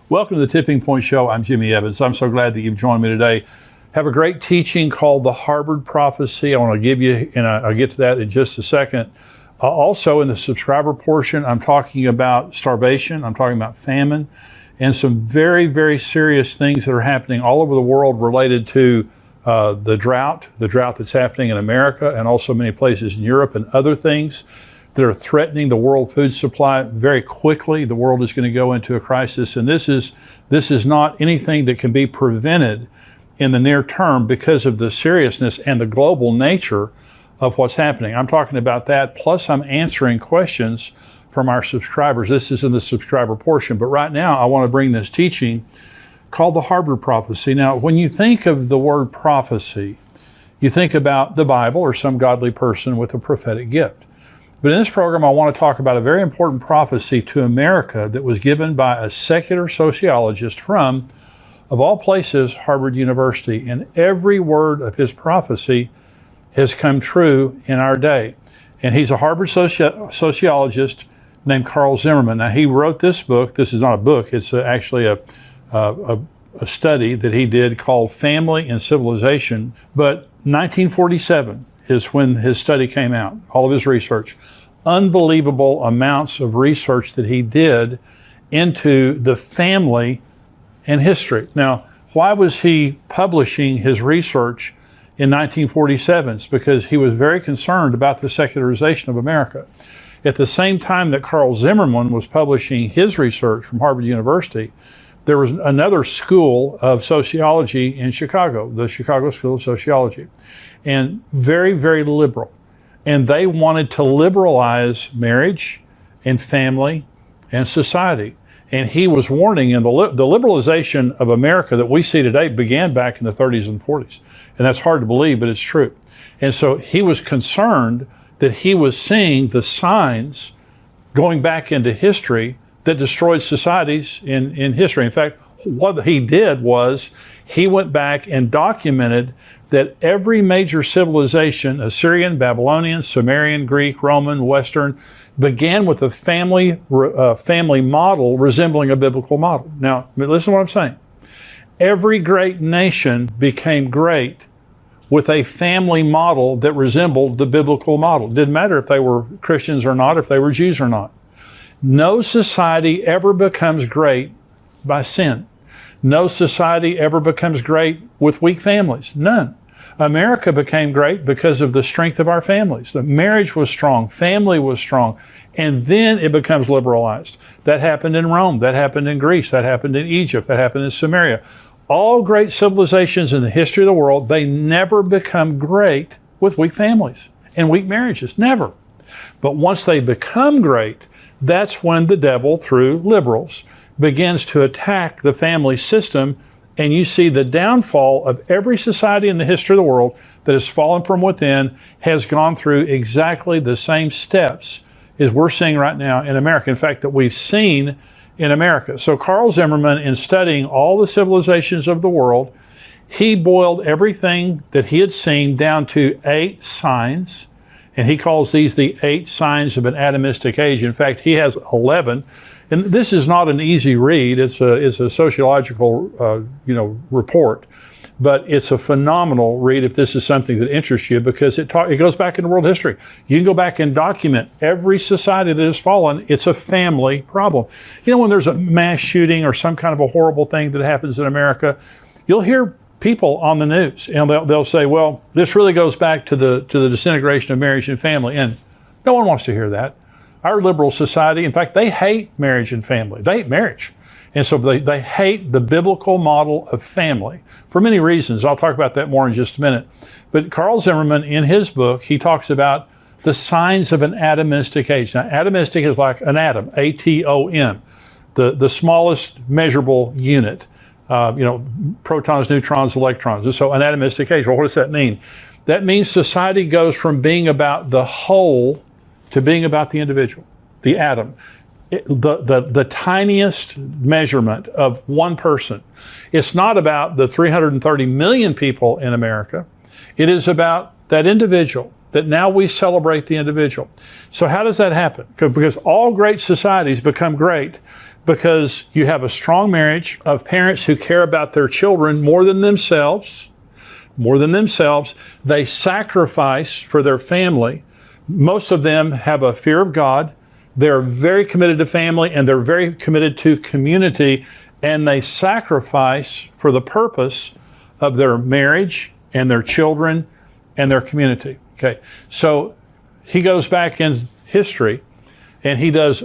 Welcome to the Tipping Point Show. I'm Jimmy Evans. I'm so glad that you've joined me today. Have a great teaching called the Harvard Prophecy. I want to give you, and I'll get to that in just a second. Also, in the subscriber portion, I'm talking about starvation. I'm talking about famine and some very, very serious things that are happening all over the world related to the drought that's happening in America and also many places in Europe and other things that are threatening the world food supply very quickly. The world is going to go into a crisis, and this is not anything that can be prevented in the near term because of the seriousness and the global nature of what's happening. I'm talking about that, plus I'm answering questions from our subscribers. This is in the subscriber portion, but right now I want to bring this teaching called the Harvard Prophecy. Now, when you think of the word prophecy, you think about the Bible or some godly person with a prophetic gift. But in this program, I want to talk about a very important prophecy to America that was given by a secular sociologist from, of all places, Harvard University. And every word of his prophecy has come true in our day. And he's a Harvard sociologist named Carl Zimmerman. Now, he wrote this book. This is not a book. It's actually a study that he did called Family and Civilization. But 1947 is when his study came out, all of his research. Unbelievable amounts of research that he did into the family and history. Now, why was he publishing his research in 1947? It's because he was very concerned about the secularization of America. At the same time that Carl Zimmerman was publishing his research from Harvard University, there was another school of sociology in Chicago, the Chicago School of Sociology, and very, very liberal. And they wanted to liberalize marriage and family and society. And he was warning, and the liberalization of America that we see today began back in the 30s and 40s. And that's hard to believe, but it's true. And so he was concerned that he was seeing the signs going back into history that destroyed societies in history. In fact, what he did was he went back and documented that every major civilization, Assyrian, Babylonian, Sumerian, Greek, Roman, Western, began with a family model resembling a biblical model. Now, listen to what I'm saying. Every great nation became great with a family model that resembled the biblical model. It didn't matter if they were Christians or not, if they were Jews or not. No society ever becomes great by sin. No society ever becomes great with weak families. None. America became great because of the strength of our families. The marriage was strong, family was strong, and then it becomes liberalized. That happened in Rome, that happened in Greece, that happened in Egypt, that happened in Samaria. All great civilizations in the history of the world, they never become great with weak families and weak marriages, never. But once they become great, that's when the devil, through liberals, begins to attack the family system, and you see the downfall of every society in the history of the world that has fallen from within has gone through exactly the same steps as we're seeing right now in America. In fact, that we've seen in America. So Carl Zimmerman, in studying all the civilizations of the world, he boiled everything that he had seen down to 8 signs. And he calls these the 8 signs of an atomistic age. In fact, he has 11. And this is not an easy read. It's a sociological, report. But it's a phenomenal read if this is something that interests you, because it goes back into world history. You can go back and document every society that has fallen. It's a family problem. You know, when there's a mass shooting or some kind of a horrible thing that happens in America, you'll hear people on the news, and they'll say, well, this really goes back to the disintegration of marriage and family. And no one wants to hear that. Our liberal society, in fact, they hate marriage and family. They hate marriage. And so they hate the biblical model of family for many reasons. I'll talk about that more in just a minute. But Carl Zimmerman, in his book, he talks about the signs of an atomistic age. Now, atomistic is like an atom, A-T-O-M, the smallest measurable unit. Protons, neutrons, electrons. And so an atomistic age. Well, what does that mean? That means society goes from being about the whole to being about the individual, the atom. The tiniest measurement of one person. It's not about the 330 million people in America. It is about that individual, that now we celebrate the individual. So how does that happen? Because all great societies become great because you have a strong marriage of parents who care about their children more than themselves. More than themselves. They sacrifice for their family. Most of them have a fear of God. They're very committed to family, and they're very committed to community, and they sacrifice for the purpose of their marriage and their children and their community. Okay, so he goes back in history and he does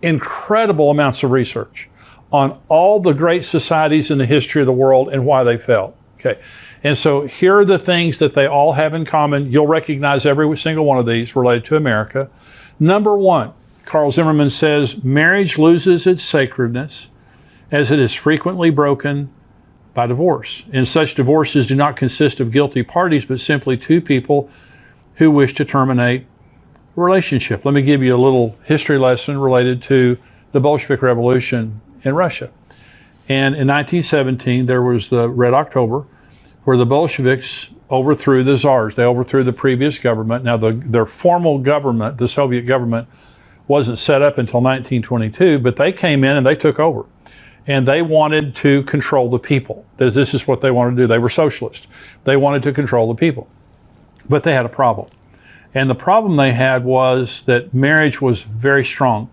incredible amounts of research on all the great societies in the history of the world and why they fell. Okay, and so here are the things that they all have in common. You'll recognize every single one of these related to America. Number one, Carl Zimmerman says, marriage loses its sacredness as it is frequently broken by divorce. And such divorces do not consist of guilty parties, but simply two people who wish to terminate a relationship. Let me give you a little history lesson related to the Bolshevik Revolution in Russia. And in 1917, there was the Red October, where the Bolsheviks overthrew the czars. They overthrew the previous government. Now, their formal government, the Soviet government, wasn't set up until 1922, but they came in and they took over. And they wanted to control the people. This is what they wanted to do. They were socialists. They wanted to control the people. But they had a problem. And the problem they had was that marriage was very strong.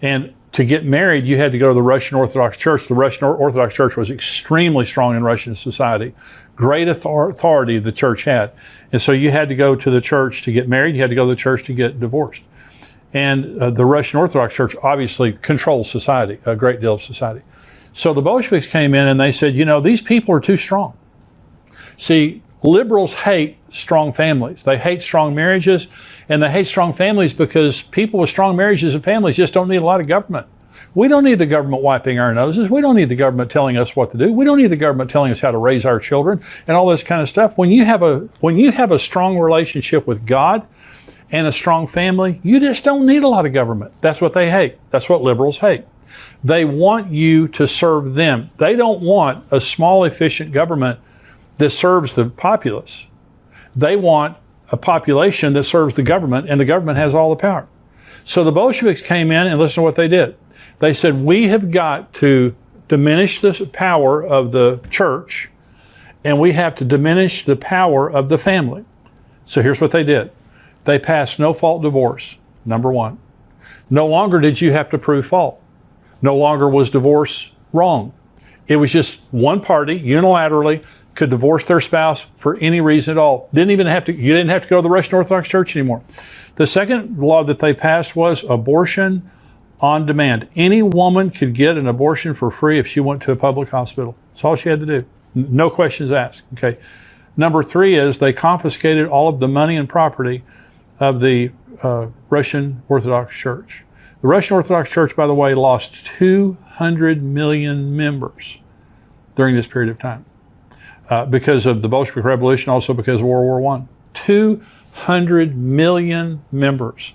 And to get married, you had to go to the Russian Orthodox Church. The Russian Orthodox Church was extremely strong in Russian society. Great authority the church had. And so you had to go to the church to get married. You had to go to the church to get divorced. And the Russian Orthodox Church obviously controls society, a great deal of society. So the Bolsheviks came in and they said, you know, these people are too strong. See, liberals hate strong families. They hate strong marriages, and they hate strong families because people with strong marriages and families just don't need a lot of government. We don't need the government wiping our noses. We don't need the government telling us what to do. We don't need the government telling us how to raise our children and all this kind of stuff. When you have a strong relationship with God and a strong family, you just don't need a lot of government. That's what they hate. That's what liberals hate. They want you to serve them. They don't want a small, efficient government that serves the populace. They want a population that serves the government, and the government has all the power. So the Bolsheviks came in and listen to what they did. They said, we have got to diminish the power of the church, and we have to diminish the power of the family. So here's what they did. They passed no-fault divorce, number one. No longer did you have to prove fault. No longer was divorce wrong. It was just one party unilaterally could divorce their spouse for any reason at all. You didn't have to go to the Russian Orthodox Church anymore. The second law that they passed was abortion on demand. Any woman could get an abortion for free if she went to a public hospital. That's all she had to do. No questions asked. Okay. Number three is they confiscated all of the money and property of the Russian Orthodox Church. The Russian Orthodox Church, by the way, lost 200 million members during this period of time because of the Bolshevik Revolution, also because of World War I. 200 million members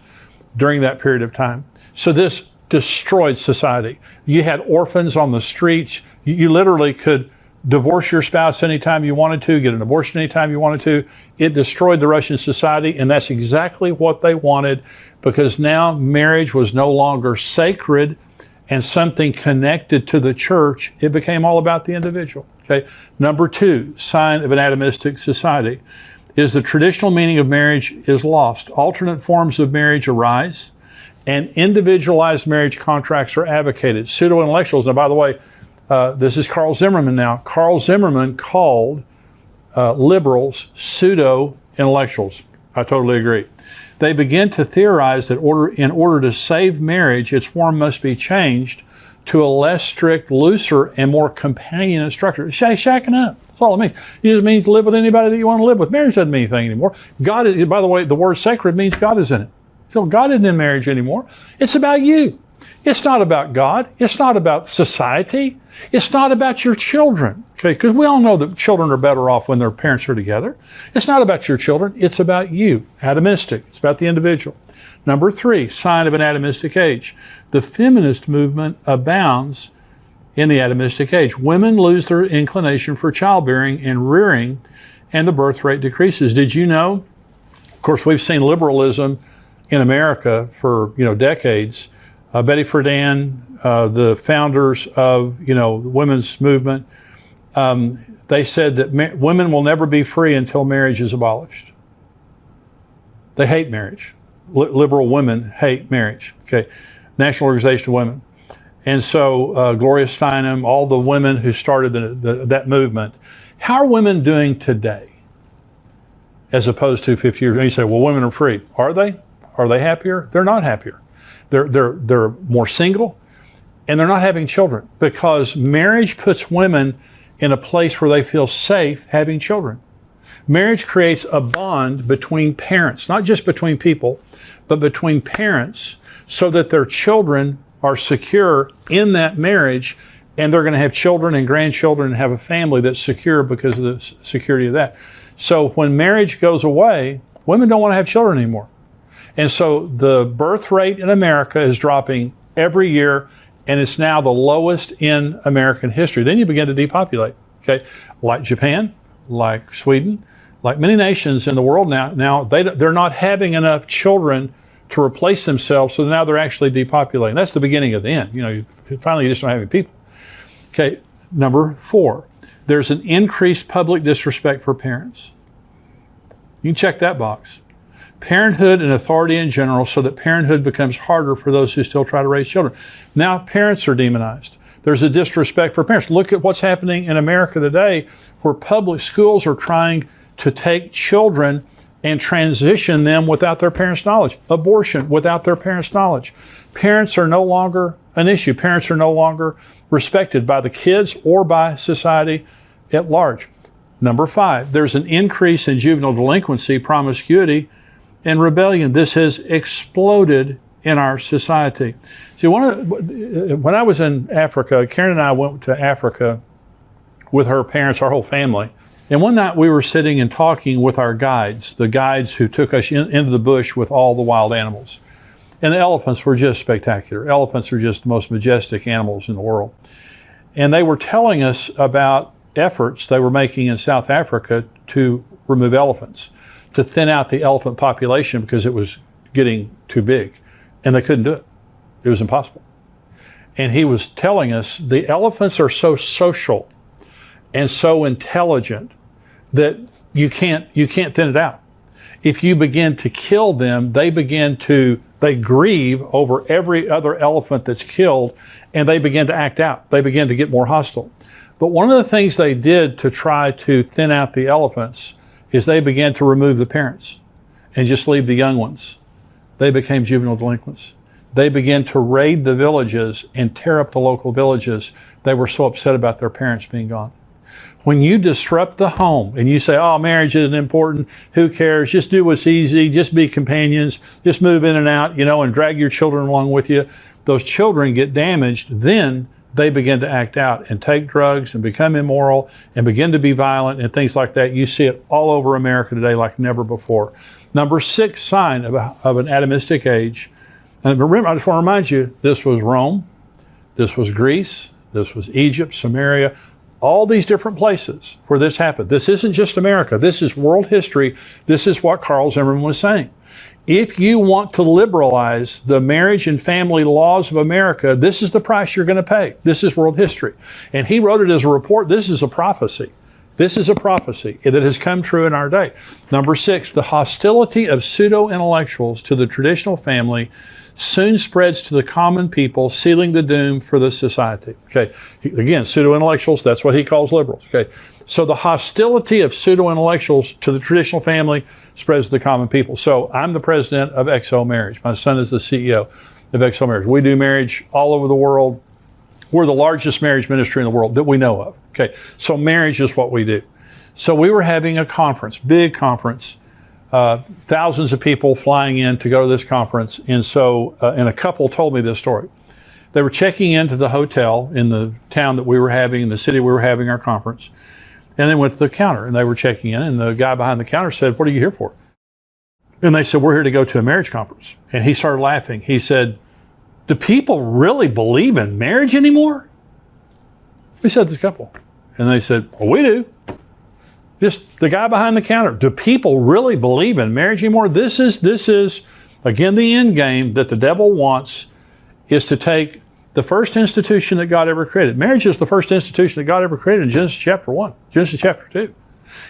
during that period of time. So this destroyed society. You had orphans on the streets. You literally could divorce your spouse anytime you wanted to, get an abortion anytime you wanted to. It destroyed the Russian society, and that's exactly what they wanted, because now marriage was no longer sacred and something connected to the church. It became all about the individual. Okay. Number two, sign of an atomistic society, is the traditional meaning of marriage is lost. Alternate forms of marriage arise, and individualized marriage contracts are advocated. Pseudo-intellectuals. Now, by the way, this is Carl Zimmerman now. Carl Zimmerman called liberals pseudo-intellectuals. I totally agree. They begin to theorize that in order to save marriage, its form must be changed to a less strict, looser, and more companionate structure. Shacking up. That's all it means. It just means live with anybody that you want to live with. Marriage doesn't mean anything anymore. God is, by the way, the word sacred means God is in it. So God isn't in marriage anymore. It's about you. It's not about God. It's not about society. It's not about your children. Okay, because we all know that children are better off when their parents are together. It's not about your children. It's about you. Atomistic. It's about the individual. Number three, sign of an atomistic age. The feminist movement abounds in the atomistic age. Women lose their inclination for childbearing and rearing, and the birth rate decreases. Did you know? Of course, we've seen liberalism in America for decades. Betty Friedan, the founders of, the women's movement, they said that women will never be free until marriage is abolished. They hate marriage. Liberal women hate marriage. Okay, National Organization of Women. And so Gloria Steinem, all the women who started that movement, how are women doing today as opposed to 50 years ago? You say, well, women are free. Are they? Are they happier? They're not happier. They're more single, and they're not having children because marriage puts women in a place where they feel safe having children. Marriage creates a bond between parents, not just between people, but between parents, so that their children are secure in that marriage, and they're going to have children and grandchildren and have a family that's secure because of the security of that. So when marriage goes away, women don't want to have children anymore. And so the birth rate in America is dropping every year, and it's now the lowest in American history. Then you begin to depopulate, okay? Like Japan, like Sweden, like many nations in the world now they're not having enough children to replace themselves, so now they're actually depopulating. That's the beginning of the end. Finally you just don't have any people. Okay, number 4, there's an increased public disrespect for parents. You can check that box. Parenthood and authority in general, so that parenthood becomes harder for those who still try to raise children. Now parents are demonized. There's a disrespect for parents. Look at what's happening in America today, where public schools are trying to take children and transition them without their parents' knowledge. Abortion without their parents' knowledge. Parents are no longer an issue. Parents are no longer respected by the kids or by society at large. Number 5, there's an increase in juvenile delinquency, promiscuity, and rebellion. This has exploded in our society. See, when I was in Africa, Karen and I went to Africa with her parents, our whole family. And one night we were sitting and talking with our guides, the guides who took us into the bush with all the wild animals. And the elephants were just spectacular. Elephants are just the most majestic animals in the world. And they were telling us about efforts they were making in South Africa to remove elephants, to thin out the elephant population because it was getting too big. And they couldn't do it. It was impossible. And he was telling us the elephants are so social and so intelligent that you can't thin it out. If you begin to kill them, they grieve over every other elephant that's killed, and they begin to act out. They begin to get more hostile. But one of the things they did to try to thin out the elephants is they began to remove the parents and just leave the young ones. They became juvenile delinquents. They began to raid the villages and tear up the local villages. They were so upset about their parents being gone. When you disrupt the home and you say, oh, marriage isn't important, who cares, just do what's easy, just be companions, just move in and out, and drag your children along with you, those children get damaged, then they begin to act out and take drugs and become immoral and begin to be violent and things like that. You see it all over America today like never before. Number 6 sign of an atomistic age. And remember, I just want to remind you, this was Rome, this was Greece, this was Egypt, Samaria, all these different places where this happened. This isn't just America. This is world history. This is what Carl Zimmerman was saying. If you want to liberalize the marriage and family laws of America, this is the price you're going to pay. This is world history. And he wrote it as a report. This is a prophecy. This is a prophecy that has come true in our day. Number 6, the hostility of pseudo-intellectuals to the traditional family soon spreads to the common people, sealing the doom for the society. Okay, again, pseudo-intellectuals, that's what he calls liberals. Okay, so the hostility of pseudo-intellectuals to the traditional family spreads to the common people. So I'm the president of XO Marriage. My son is the CEO of XO Marriage. We do marriage all over the world. We're the largest marriage ministry in the world that we know of. Okay, so marriage is what we do. So we were having a conference, big conference, thousands of people flying in to go to this conference. And so, and a couple told me this story. They were checking into the hotel in the town that we were having, in the city we were having our conference. And they went to the counter and they were checking in, and the guy behind the counter said, what are you here for? And they said, we're here to go to a marriage conference. And he started laughing. He said, do people really believe in marriage anymore? We said this couple. And they said, well, we do. Just the guy behind the counter. Do people really believe in marriage anymore? This is again, the end game that the devil wants is to take the first institution that God ever created. Marriage is the first institution that God ever created in Genesis chapter 1, Genesis chapter 2.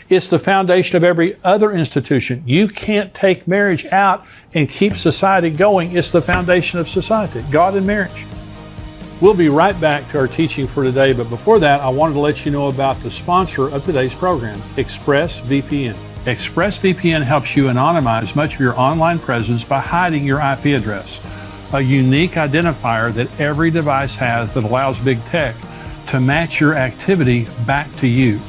It's the foundation of every other institution. You can't take marriage out and keep society going. It's the foundation of society, God and marriage. We'll be right back to our teaching for today, but before that, I wanted to let you know about the sponsor of today's program, ExpressVPN. ExpressVPN helps you anonymize much of your online presence by hiding your IP address, a unique identifier that every device has that allows big tech to match your activity back to you.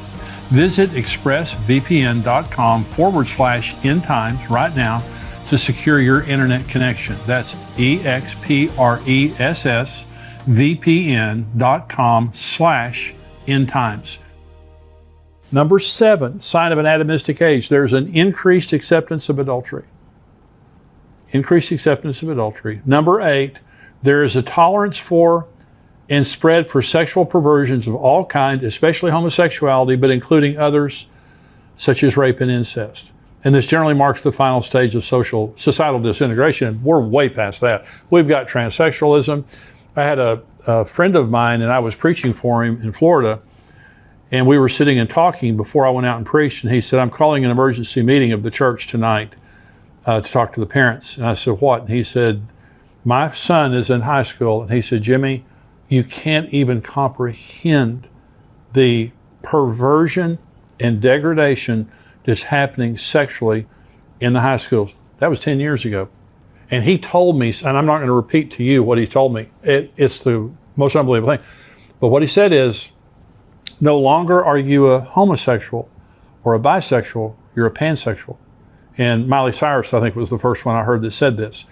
Visit expressvpn.com/endtimes right now to secure your internet connection. That's expressvpn.com/endtimes. Number 7, sign of an atomistic age. There's an increased acceptance of adultery. Increased acceptance of adultery. Number 8, there is a tolerance for and spread for sexual perversions of all kinds, especially homosexuality, but including others such as rape and incest. And this generally marks the final stage of societal disintegration. We're way past that. We've got transsexualism. I had a friend of mine, and I was preaching for him in Florida, and we were sitting and talking before I went out and preached, and he said, I'm calling an emergency meeting of the church tonight to talk to the parents. And I said, what? And he said, my son is in high school. And he said, Jimmy, you can't even comprehend the perversion and degradation that's happening sexually in the high schools. That was 10 years ago. And he told me, and I'm not going to repeat to you what he told me. It's the most unbelievable thing. But what he said is, no longer are you a homosexual or a bisexual, you're a pansexual. And Miley Cyrus, I think, was the first one I heard that said this.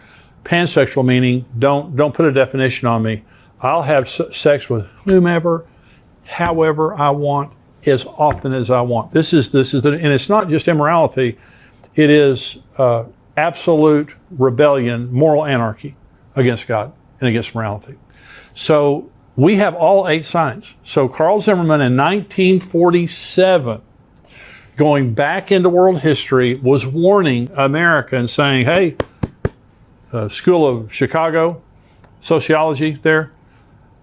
Pansexual meaning, don't put a definition on me. I'll have sex with whomever, however I want, as often as I want. This is and it's not just immorality. It is absolute rebellion, moral anarchy against God and against morality. So we have all 8 signs. So Carl Zimmerman in 1947, going back into world history, was warning America and saying, hey, School of Chicago, sociology there,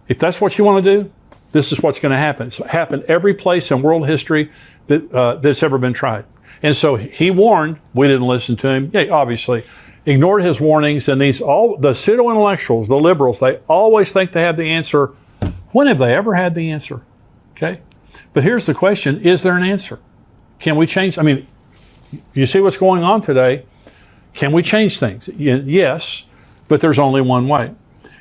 if that's what you want to do, this is what's going to happen. It's happened every place in world history that's ever been tried. And so he warned, we didn't listen to him. Yeah, obviously. Ignored his warnings, and the pseudo-intellectuals, the liberals, they always think they have the answer. When have they ever had the answer? Okay? But here's the question, is there an answer? Can we change? I mean, you see what's going on today. Can we change things? Yes, but there's only one way.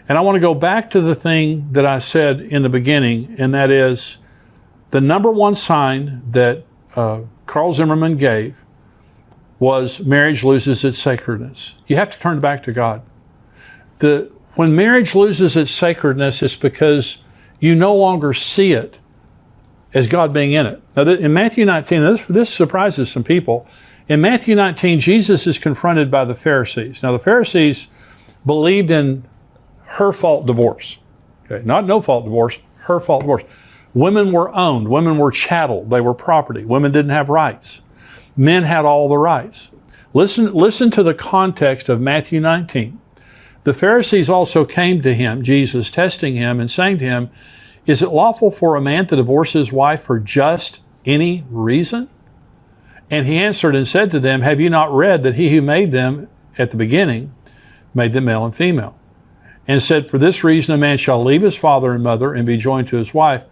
And I want to go back to the thing that I said in the beginning, and that is the number one sign that Carl Zimmerman gave was marriage loses its sacredness. You have to turn back to God. When marriage loses its sacredness, it's because you no longer see it as God being in it. Now, in Matthew 19, this surprises some people. In Matthew 19, Jesus is confronted by the Pharisees. Now, the Pharisees believed in her-fault divorce. Okay, not no-fault divorce, her-fault divorce. Women were owned. Women were chattel. They were property. Women didn't have rights. Men had all the rights. Listen to the context of Matthew 19. The Pharisees also came to him, Jesus, testing him and saying to him, is it lawful for a man to divorce his wife for just any reason? And he answered and said to them, have you not read that he who made them at the beginning made them male and female? And said, for this reason a man shall leave his father and mother and be joined to his wife,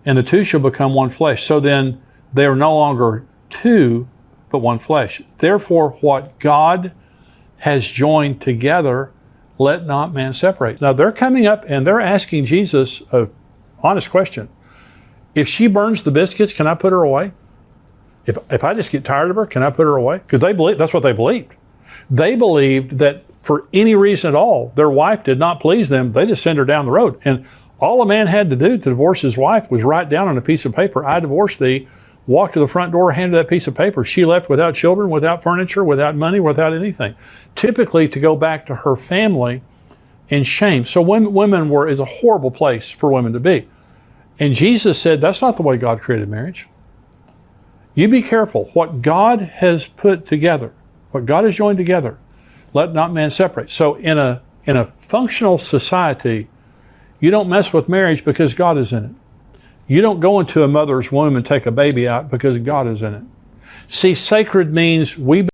and the two shall become one flesh. So then they are no longer two, but one flesh. Therefore, what God has joined together, let not man separate. Now they're coming up and they're asking Jesus an honest question. If she burns the biscuits, can I put her away? If I just get tired of her, can I put her away? Because that's what they believed. They believed that for any reason at all, their wife did not please them. They just send her down the road. And all a man had to do to divorce his wife was write down on a piece of paper, I divorce thee, walk to the front door, hand her that piece of paper. She left without children, without furniture, without money, without anything. Typically to go back to her family in shame. So women is a horrible place for women to be. And Jesus said, that's not the way God created marriage. You be careful. What God has put together, what God has joined together, let not man separate. So in In a functional society, you don't mess with marriage because God is in it. You don't go into a mother's womb and take a baby out because God is in it. See, sacred means we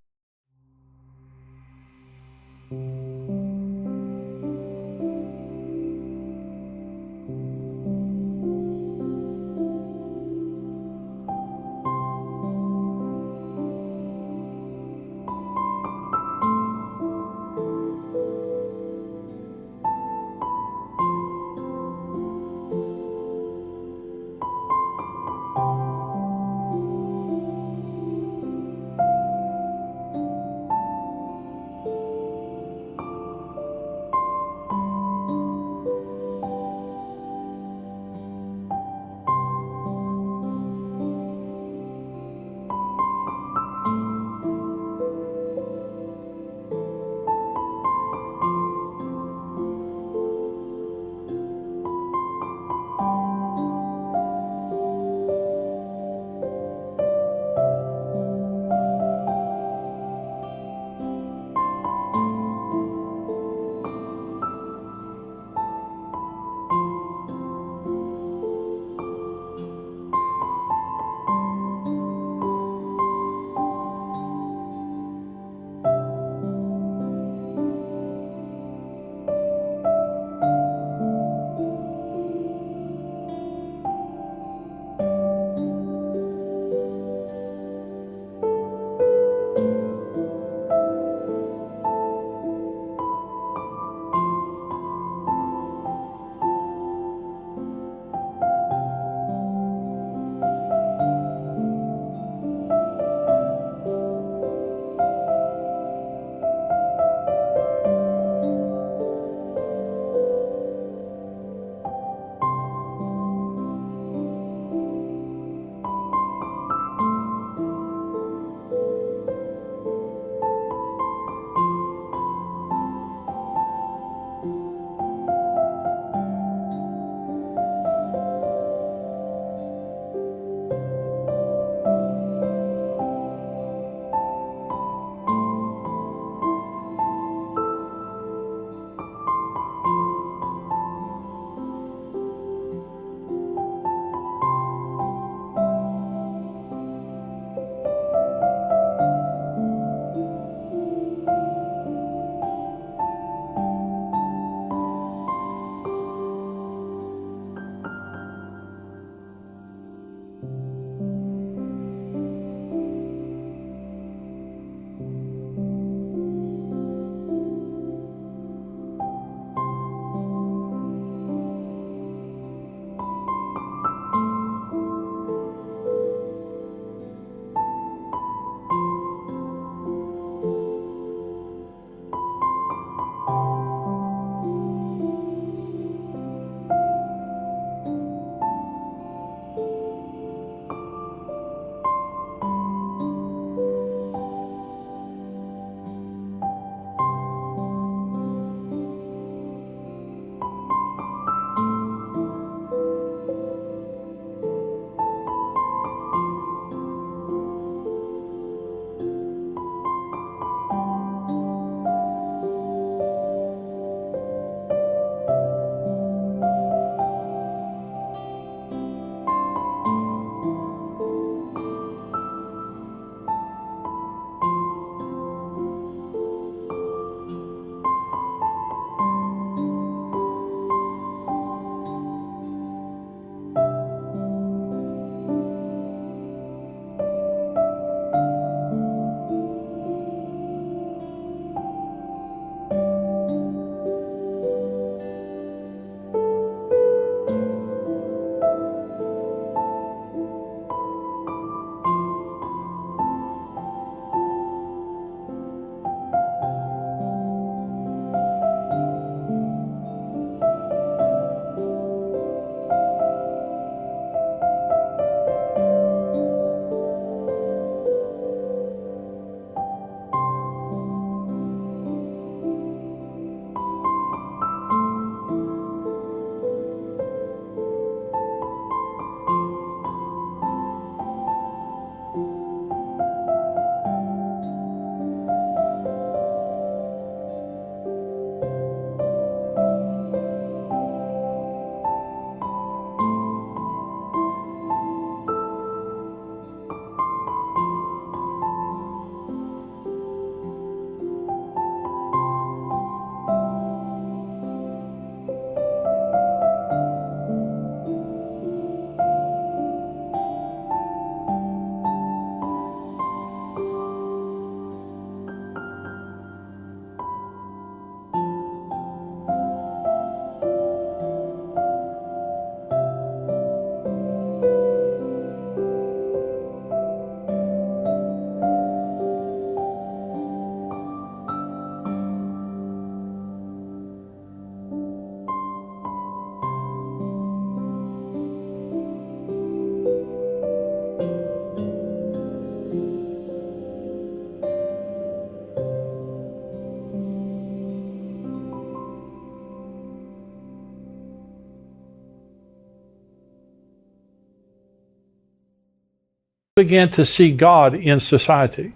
begin to see God in society.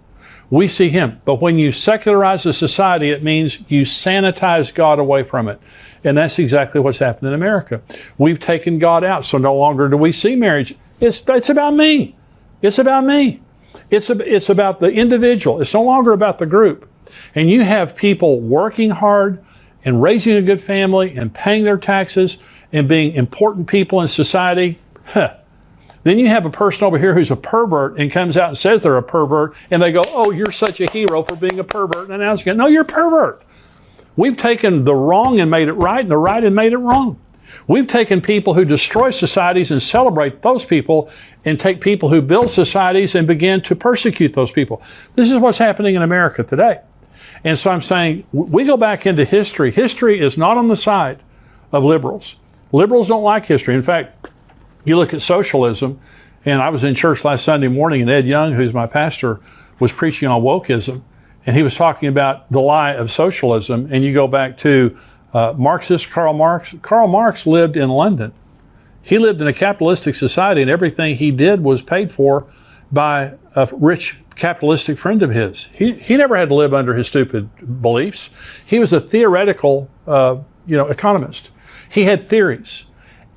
We see Him. But when you secularize a society, it means you sanitize God away from it. And that's exactly what's happened in America. We've taken God out, so no longer do we see marriage. It's about me. It's about me. It's about the individual. It's no longer about the group. And you have people working hard and raising a good family and paying their taxes and being important people in society. Then you have a person over here who's a pervert and comes out and says they're a pervert, and they go, oh, you're such a hero for being a pervert. And I was going, no, you're a pervert. We've taken the wrong and made it right, and the right and made it wrong. We've taken people who destroy societies and celebrate those people, and take people who build societies and begin to persecute those people. This is what's happening in America today. And so I'm saying, we go back into history. History is not on the side of liberals. Liberals don't like history. In fact, you look at socialism, and I was in church last Sunday morning, and Ed Young, who's my pastor, was preaching on wokeism, and he was talking about the lie of socialism. And you go back to Marxist Karl Marx. Karl Marx lived in London. He lived in a capitalistic society, and everything he did was paid for by a rich capitalistic friend of his. He never had to live under his stupid beliefs. He was a theoretical economist. He had theories.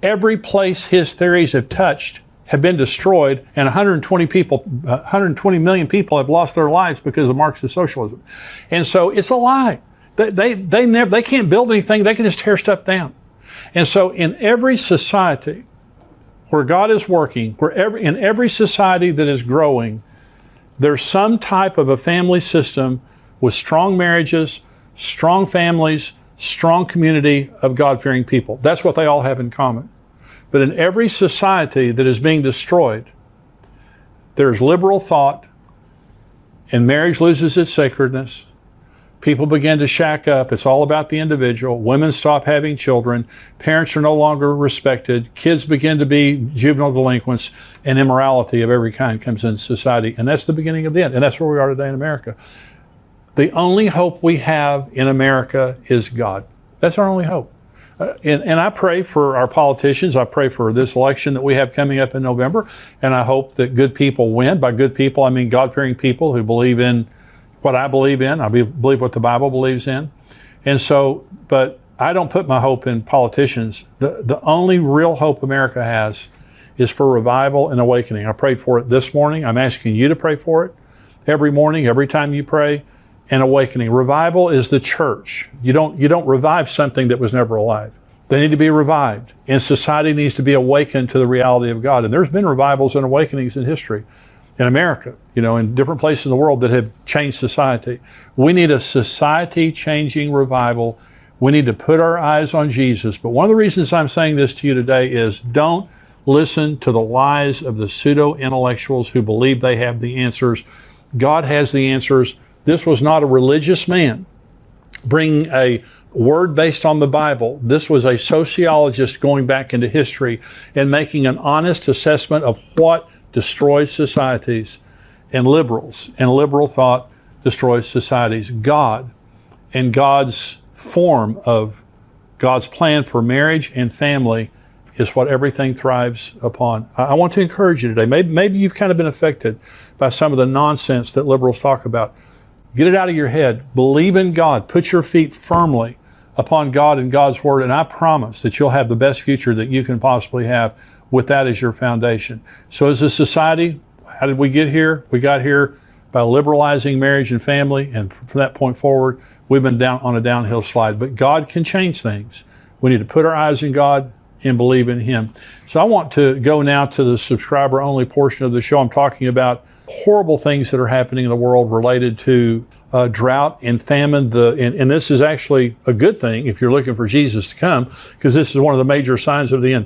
Every place his theories have touched have been destroyed, and 120 million people have lost their lives because of Marxist socialism. And so it's a lie. They can't build anything. They can just tear stuff down. And so in every society where God is working, in every society that is growing, there's some type of a family system with strong marriages, strong families, strong community of God-fearing people. That's what they all have in common. But in every society that is being destroyed, there's liberal thought, and marriage loses its sacredness. People begin to shack up. It's all about the individual. Women stop having children. Parents are no longer respected. Kids begin to be juvenile delinquents, and immorality of every kind comes into society. And that's the beginning of the end. And that's where we are today in America. The only hope we have in America is God. That's our only hope. And I pray for our politicians. I pray for this election that we have coming up in November. And I hope that good people win. By good people, I mean God-fearing people who believe in what I believe in. I believe what the Bible believes in. And so, but I don't put my hope in politicians. The only real hope America has is for revival and awakening. I prayed for it this morning. I'm asking you to pray for it every morning, every time you pray. And awakening. Revival is the church. You don't revive something that was never alive. They need to be revived. And society needs to be awakened to the reality of God. And there's been revivals and awakenings in history in America, in different places in the world that have changed society. We need a society-changing revival. We need to put our eyes on Jesus. But one of the reasons I'm saying this to you today is don't listen to the lies of the pseudo-intellectuals who believe they have the answers. God has the answers. This was not a religious man bringing a word based on the Bible. This was a sociologist going back into history and making an honest assessment of what destroys societies. And liberals and liberal thought destroys societies. God and God's form of God's plan for marriage and family is what everything thrives upon. I want to encourage you today. Maybe you've kind of been affected by some of the nonsense that liberals talk about. Get it out of your head. Believe in God. Put your feet firmly upon God and God's Word, and I promise that you'll have the best future that you can possibly have with that as your foundation. So as a society, how did we get here? We got here by liberalizing marriage and family, and from that point forward, we've been down on a downhill slide. But God can change things. We need to put our eyes in God and believe in Him. So I want to go now to the subscriber-only portion of the show. I'm talking about horrible things that are happening in the world related to drought and famine. And this is actually a good thing if you're looking for Jesus to come, because this is one of the major signs of the end